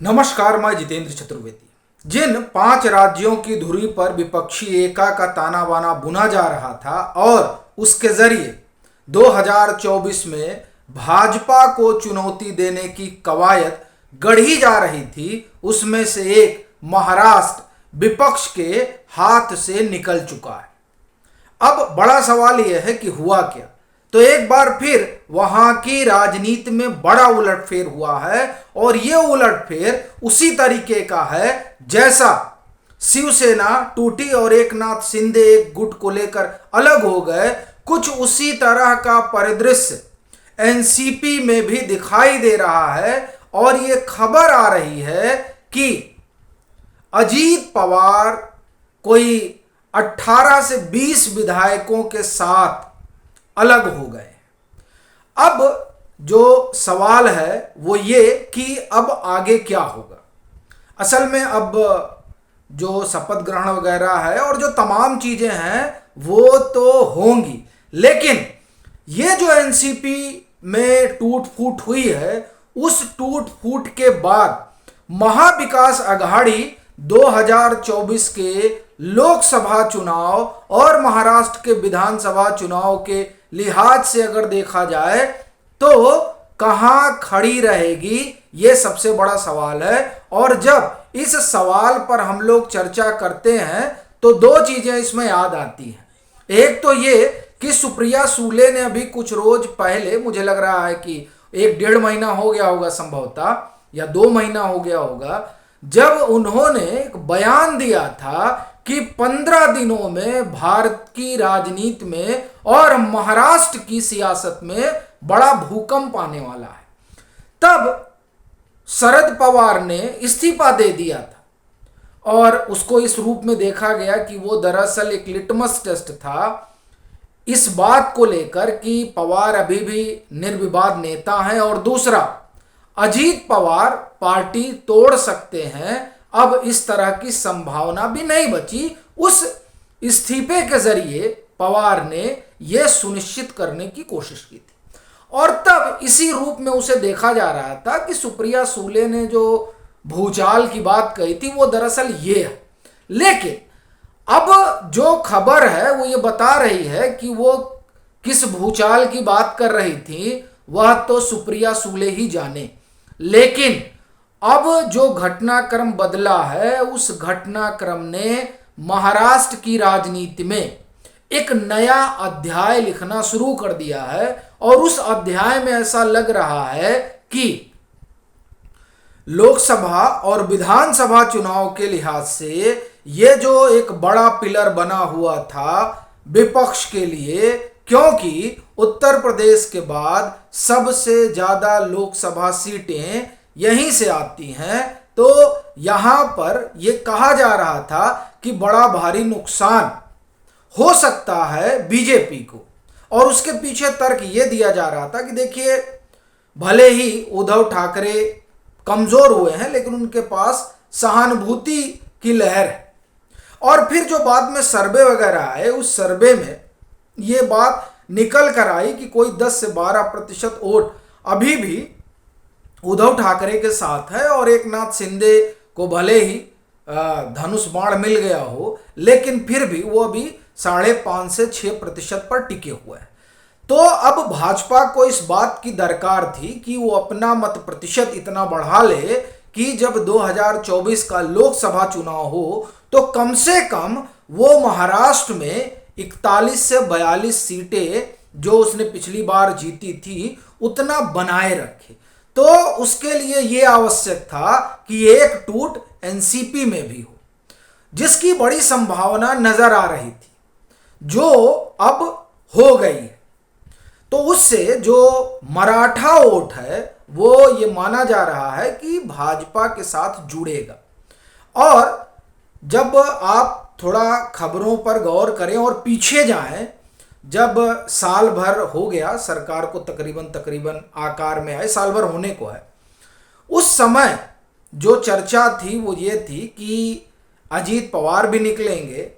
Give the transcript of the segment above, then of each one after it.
नमस्कार, मैं जितेंद्र चतुर्वेदी। जिन 5 राज्यों की धुरी पर विपक्षी एका का ताना बाना बुना जा रहा था और उसके जरिए 2024 में भाजपा को चुनौती देने की कवायद गढ़ी जा रही थी, उसमें से एक महाराष्ट्र विपक्ष के हाथ से निकल चुका है। अब बड़ा सवाल यह है कि हुआ क्या। तो एक बार फिर वहां की राजनीति में बड़ा उलटफेर हुआ है और यह उलटफेर उसी तरीके का है जैसा शिवसेना टूटी और एकनाथ शिंदे एक गुट को लेकर अलग हो गए। कुछ उसी तरह का परिदृश्य एनसीपी में भी दिखाई दे रहा है और यह खबर आ रही है कि अजीत पवार कोई 18 से 20 विधायकों के साथ अलग हो गए। अब जो सवाल है वो ये कि अब आगे क्या होगा। असल में अब जो शपथ ग्रहण वगैरह है और जो तमाम चीजें हैं वो तो होंगी, लेकिन ये जो एनसीपी में टूट फूट हुई है उस टूट फूट के बाद महाविकास अघाड़ी 2024 के लोकसभा चुनाव और महाराष्ट्र के विधानसभा चुनाव के लिहाज से अगर देखा जाए तो कहां खड़ी रहेगी, यह सबसे बड़ा सवाल है। और जब इस सवाल पर हम लोग चर्चा करते हैं तो दो चीजें इसमें याद आती हैं। एक तो ये कि सुप्रिया सूले ने अभी कुछ रोज पहले, मुझे लग रहा है कि 1-1.5 महीना हो गया होगा संभवतः, या 2 महीना हो गया होगा, जब उन्होंने एक बयान दिया था कि 15 दिनों में भारत की राजनीति में और महाराष्ट्र की सियासत में बड़ा भूकंप आने वाला है। तब शरद पवार ने इस्तीफा दे दिया था और उसको इस रूप में देखा गया कि वो दरअसल एक लिटमस टेस्ट था इस बात को लेकर कि पवार अभी भी निर्विवाद नेता हैं और दूसरा, अजीत पवार पार्टी तोड़ सकते हैं। अब इस तरह की संभावना भी नहीं बची। उस इस्तीफे के जरिए पवार ने यह सुनिश्चित करने की कोशिश की थी और तब इसी रूप में उसे देखा जा रहा था कि सुप्रिया सूले ने जो भूचाल की बात कही थी वो दरअसल ये है। लेकिन अब जो खबर है वो ये बता रही है कि वो किस भूचाल की बात कर रही थी वह तो सुप्रिया सूले ही जाने। लेकिन अब जो घटनाक्रम बदला है उस घटनाक्रम ने महाराष्ट्र की राजनीति में एक नया अध्याय लिखना शुरू कर दिया है और उस अध्याय में ऐसा लग रहा है कि लोकसभा और विधानसभा चुनाव के लिहाज से यह जो एक बड़ा पिलर बना हुआ था विपक्ष के लिए, क्योंकि उत्तर प्रदेश के बाद सबसे ज्यादा लोकसभा सीटें यहीं से आती हैं, तो यहां पर यह कहा जा रहा था कि बड़ा भारी नुकसान हो सकता है बीजेपी को। और उसके पीछे तर्क यह दिया जा रहा था कि देखिए, भले ही उद्धव ठाकरे कमजोर हुए हैं लेकिन उनके पास सहानुभूति की लहर है। और फिर जो बाद में सर्वे वगैरह आए उस सर्वे में यह बात निकल कर आई कि कोई 10 से 12% वोट अभी भी उद्धव ठाकरे के साथ है और एकनाथ शिंदे को भले ही धनुष बाण मिल गया हो लेकिन फिर भी वो अभी 5.5 से 6% पर टिके हुए हैं। तो अब भाजपा को इस बात की दरकार थी कि वो अपना मत प्रतिशत इतना बढ़ा ले कि जब 2024 का लोकसभा चुनाव हो तो कम से कम वो महाराष्ट्र में 41 से 42 सीटें जो उसने पिछली बार जीती थी उतना बनाए रखे। तो उसके लिए यह आवश्यक था कि एक टूट एनसीपी में भी हो, जिसकी बड़ी संभावना नजर आ रही थी, जो अब हो गई है। तो उससे जो मराठा वोट है वो ये माना जा रहा है कि भाजपा के साथ जुड़ेगा। और जब आप थोड़ा खबरों पर गौर करें और पीछे जाएं, जब साल भर हो गया सरकार को तकरीबन आकार में आए, साल भर होने को है, उस समय जो चर्चा थी वो ये थी कि अजीत पवार भी निकलेंगे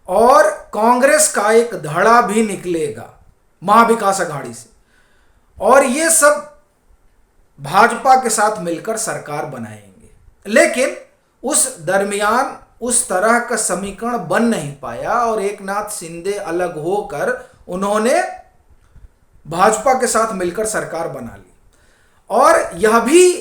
और कांग्रेस का एक धड़ा भी निकलेगा महाविकास अघाड़ी से और ये सब भाजपा के साथ मिलकर सरकार बनाएंगे। लेकिन उस दरमियान उस तरह का समीकरण बन नहीं पाया और एकनाथ शिंदे अलग होकर उन्होंने भाजपा के साथ मिलकर सरकार बना ली। और यह भी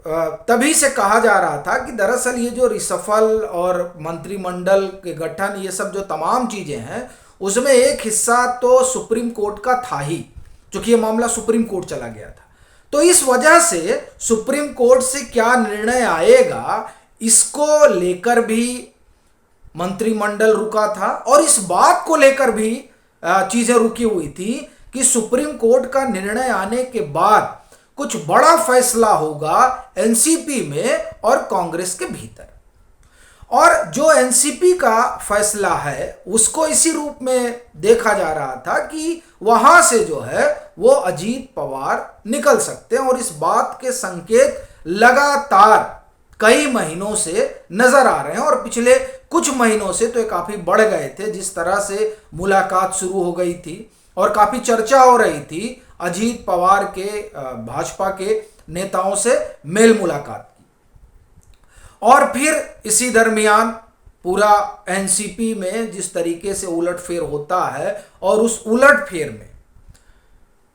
तभी से कहा जा रहा था कि दरअसल ये जो रिसफल और मंत्रिमंडल के गठन, ये सब जो तमाम चीजें हैं, उसमें एक हिस्सा तो सुप्रीम कोर्ट का था ही, क्योंकि ये मामला सुप्रीम कोर्ट चला गया था। तो इस वजह से सुप्रीम कोर्ट से क्या निर्णय आएगा, इसको लेकर भी मंत्रिमंडल रुका था और इस बात को लेकर भी चीजें रुकी हुई थी कि सुप्रीम कोर्ट का निर्णय आने के बाद कुछ बड़ा फैसला होगा एनसीपी में और कांग्रेस के भीतर। और जो एनसीपी का फैसला है उसको इसी रूप में देखा जा रहा था कि वहां से जो है वो अजीत पवार निकल सकते हैं, और इस बात के संकेत लगातार कई महीनों से नजर आ रहे हैं और पिछले कुछ महीनों से तो ये काफी बढ़ गए थे। जिस तरह से मुलाकात शुरू हो गई थी और काफी चर्चा हो रही थी अजीत पवार के भाजपा के नेताओं से मेल मुलाकात की, और फिर इसी दरमियान पूरा एनसीपी में जिस तरीके से उलटफेर होता है और उस उलटफेर में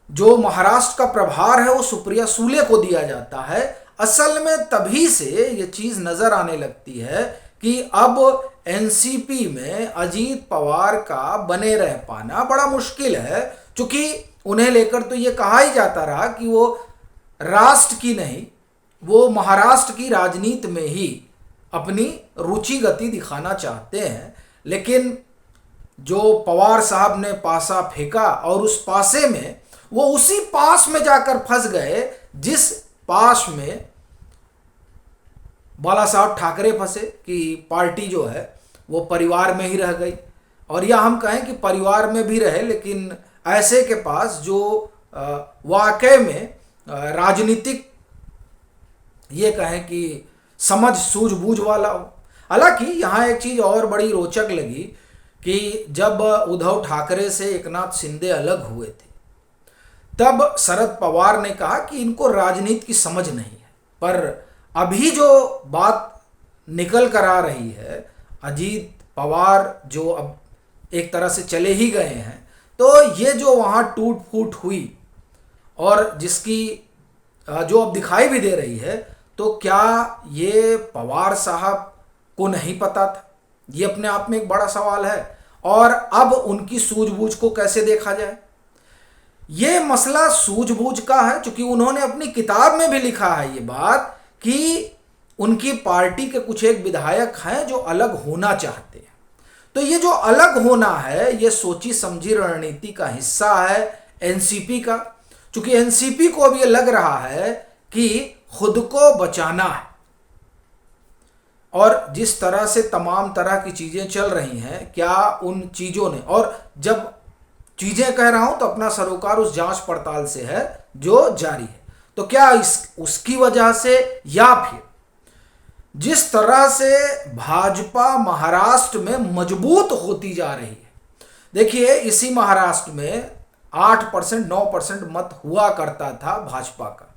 जो महाराष्ट्र का प्रभार है वो सुप्रिया सुले को दिया जाता है। असल में तभी से ये चीज नजर आने लगती है कि अब एनसीपी में अजीत पवार का बने रह पाना बड़ा मुश्किल है, क्योंकि उन्हें लेकर तो ये कहा ही जाता रहा कि वो राष्ट्र की नहीं, वो महाराष्ट्र की राजनीति में ही अपनी रुचि गति दिखाना चाहते हैं। लेकिन जो पवार साहब ने पासा फेंका और उस पासे में वो उसी पास में जाकर फंस गए जिस पास में बाला साहब ठाकरे फंसे कि पार्टी जो है वो परिवार में ही रह गई। और या हम कहें कि परिवार में भी रहे लेकिन ऐसे के पास जो वाकई में राजनीतिक ये कहें कि समझ सूझबूझ वाला हो। हालांकि यहाँ एक चीज और बड़ी रोचक लगी कि जब उद्धव ठाकरे से एकनाथ शिंदे अलग हुए थे तब शरद पवार ने कहा कि इनको राजनीति की समझ नहीं है, पर अभी जो बात निकल कर आ रही है, अजीत पवार जो अब एक तरह से चले ही गए हैं, तो ये जो वहाँ टूट फूट हुई और जिसकी जो अब दिखाई भी दे रही है, तो क्या ये पवार साहब को नहीं पता था? ये अपने आप में एक बड़ा सवाल है। और अब उनकी सूझबूझ को कैसे देखा जाए? ये मसला सूझबूझ का है, क्योंकि उन्होंने अपनी किताब में भी लिखा है ये बात कि उनकी पार्टी के कुछ एक विधायक हैं जो अलग होना चाहते हैं। तो ये जो अलग होना है ये सोची समझी रणनीति का हिस्सा है एनसीपी का, क्योंकि एनसीपी को अब ये लग रहा है कि खुद को बचाना है। और जिस तरह से तमाम तरह की चीजें चल रही हैं, क्या उन चीजों ने, और जब चीजें कह रहा हूं तो अपना सरोकार उस जांच पड़ताल से है जो जारी है, तो क्या उसकी वजह से या फिर जिस तरह से भाजपा महाराष्ट्र में मजबूत होती जा रही है। देखिए इसी महाराष्ट्र में 8% 9% मत हुआ करता था भाजपा का,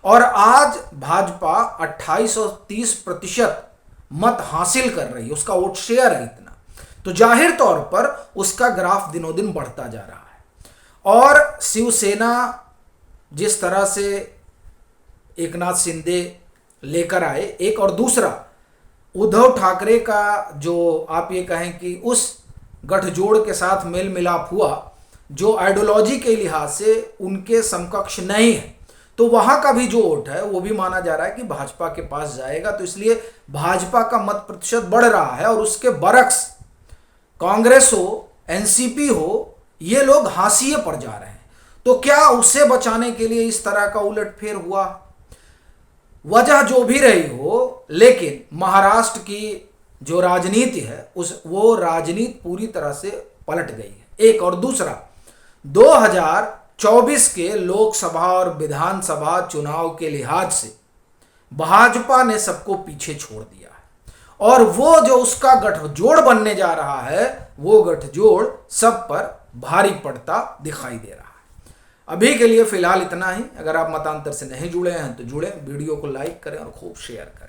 और आज भाजपा 28 और 30% मत हासिल कर रही है, उसका वोट शेयर है इतना, तो जाहिर तौर पर उसका ग्राफ दिनों दिन बढ़ता जा रहा है। और शिवसेना जिस तरह से एकनाथ शिंदे लेकर आए एक, और दूसरा उद्धव ठाकरे का जो आप ये कहें कि उस गठजोड़ के साथ मेल मिलाप हुआ जो आइडियोलॉजी के लिहाज से उनके समकक्ष नहीं है, तो वहां का भी जो वोट है वो भी माना जा रहा है कि भाजपा के पास जाएगा। तो इसलिए भाजपा का मत प्रतिशत बढ़ रहा है और उसके बरक्स कांग्रेस हो, एनसीपी हो, ये लोग हाशिए पर जा रहे हैं। तो क्या उसे बचाने के लिए इस तरह का उलटफेर हुआ? वजह जो भी रही हो, लेकिन महाराष्ट्र की जो राजनीति है वो राजनीति पूरी तरह से पलट गई है। एक, और दूसरा 2024 के लोकसभा और विधानसभा चुनाव के लिहाज से भाजपा ने सबको पीछे छोड़ दिया है, और वो जो उसका गठजोड़ बनने जा रहा है वो गठजोड़ सब पर भारी पड़ता दिखाई दे रहा है। अभी के लिए फिलहाल इतना ही। अगर आप मतांतर से नहीं जुड़े हैं तो जुड़े, वीडियो को लाइक करें और खूब शेयर करें।